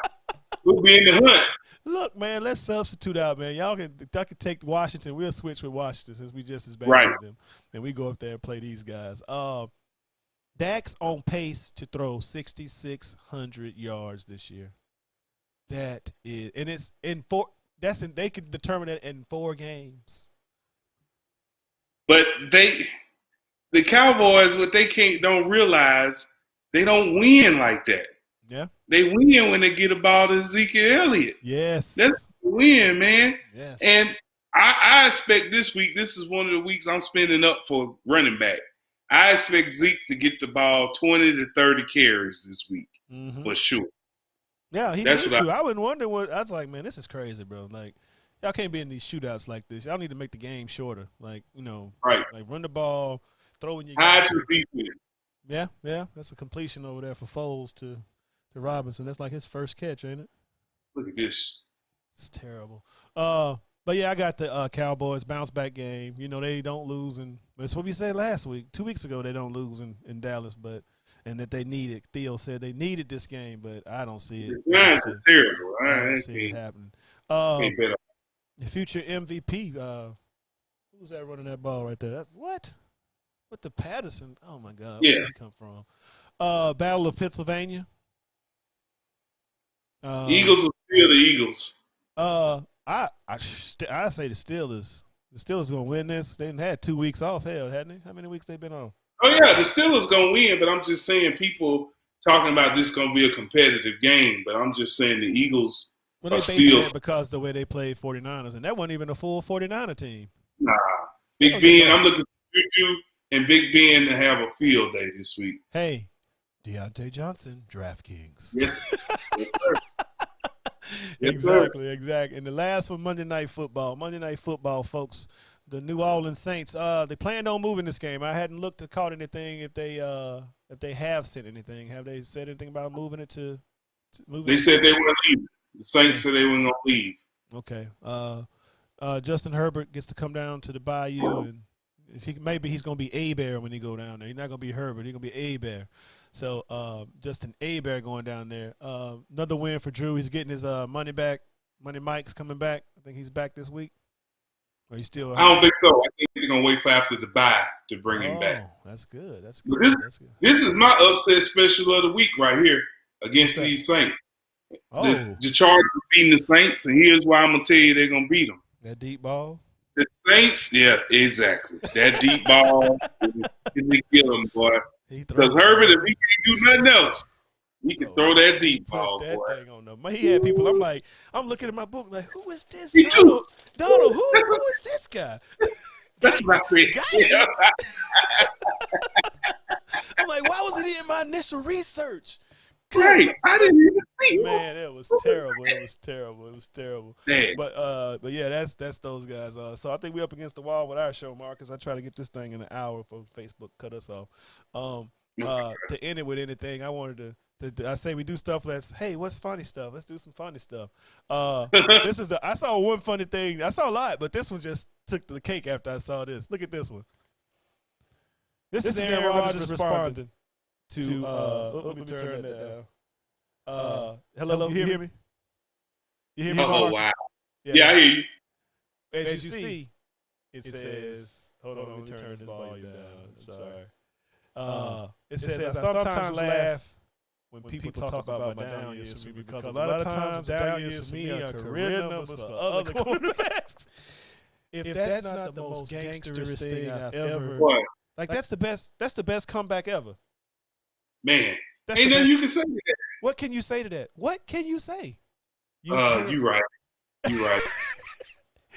we'll be in the hunt. Look, man, let's substitute out, man. Y'all can take Washington. We'll switch with Washington since we just as bad as them. And we go up there and play these guys. Dak's on pace to throw 6,600 yards this year. That is, and it's in four. They can determine it in 4 games. But the Cowboys, what they don't realize, they don't win like that. Yeah. They win when they get a ball to Ezekiel Elliott. Yes. That's the win, man. Yes. And I expect this week, this is one of the weeks I'm spending up for running back. I expect Zeke to get the ball 20 to 30 carries this week, for sure. Yeah, he needs to. I wouldn't wonder what – I was like, man, this is crazy, bro. Like, y'all can't be in these shootouts like this. Y'all need to make the game shorter. Like, like run the ball, throw in your defense. Yeah. That's a completion over there for Foles to Robinson. That's like his first catch, ain't it? Look at this. It's terrible. But, yeah, I got the Cowboys bounce-back game. They don't lose. That's what we said last week. 2 weeks ago they don't lose in Dallas, and that they needed. Theo said they needed this game, but I don't see it. It's terrible. I don't see it happening. The future MVP, who's that running that ball right there? What? What the Patterson? Oh, my God. Where did he come from? Battle of Pennsylvania. Eagles are still the Eagles. I say the Steelers. The Steelers going to win this. They had 2 weeks off, hadn't they? How many weeks they been on? Oh, yeah, the Steelers going to win, but I'm just saying people talking about this going to be a competitive game, but I'm just saying the Eagles are still – because the way they played 49ers, and that wasn't even a full 49er team. Nah. Big Ben, I'm looking for Juju and Big Ben to have a field day this week. Hey, Deontay Johnson, DraftKings. Yes. Yes, Exactly. And the last one, Monday Night Football. Monday Night Football, folks. The New Orleans Saints. They plan on moving this game. I hadn't looked to caught anything if they have said anything. Have they said anything about moving it to moving? They said they were leaving. The Saints said they were going to leave. Okay. Justin Herbert gets to come down to the Bayou, and maybe he's going to be A-Bear when he go down there. He's not going to be Herbert. He's going to be A-Bear. So Justin A-Bear going down there. Another win for Drew. He's getting his money back. Money Mike's coming back. I think he's back this week. Or he's still? I don't think so. I think they're going to wait for after the bye to bring him back. That's good. That's good. Good. This is my upset special of the week right here against these Saints. The Chargers beating the Saints, and here's why I'm going to tell you they're going to beat them. That deep ball? The Saints, yeah, exactly. That deep ball, they kill them, boy. Because Herbert, if he can't do nothing else, he can throw that deep ball, that boy. Thing on them. He had people. I'm looking at my book like, who is this? Me too. Donald, who is this guy? That's my friend. Yeah. I'm like, why wasn't he in my initial research? Right, I didn't even see. Man, it was terrible. It was terrible. Dang. But yeah, that's those guys. So I think we're up against the wall with our show, Marcus. I try to get this thing in an hour for Facebook cut us off. To end it with anything, I wanted to I say we do stuff that's, hey, what's funny stuff? Let's do some funny stuff. I saw one funny thing. I saw a lot, but this one just took the cake after I saw this. Look at this one. This is Aaron Rodgers responding to let me turn that down. Hello, you hear me? You hear me? Oh, wow. Yeah, I hear you. As you see, it says, hold on, let me turn this volume down. I'm sorry. It says, I sometimes laugh when people talk about my down years for me because a lot of times down years for me are career numbers for other cornerbacks. If that's not the most gangsterous thing I've ever, What? like that's the best comeback ever. Man, That's ain't the nothing best. you can say to that. What can you say to that? What can you say? You right. You right.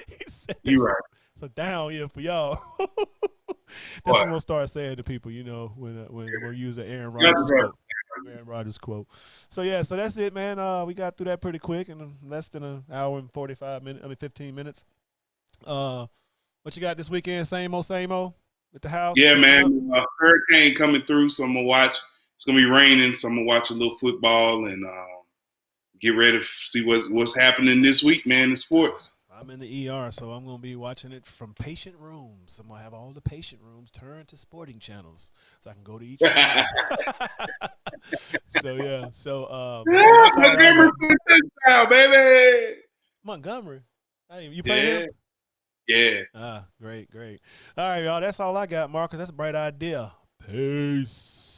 He said You that's right. it's a down year for y'all. That's What? what we'll start saying to people, you know, when we're using Aaron You got Rodgers to quote. Aaron Rodgers quote. So yeah, so that's it, man. We got through that pretty quick in less than an hour and 15 minutes. What you got this weekend? Same old at the house? Yeah, man. Hurricane coming through, so I'm gonna watch. It's gonna be raining, so I'm gonna watch a little football and get ready to see what's happening this week, man, in sports. I'm in the ER, so I'm going to be watching it from patient rooms. I'm going to have all the patient rooms turned to sporting channels so I can go to each room. So, yeah. So, Montgomery for the touchdown, baby. Montgomery. You playing him? Yeah. Great. All right, y'all. That's all I got, Marcus. That's a bright idea. Peace.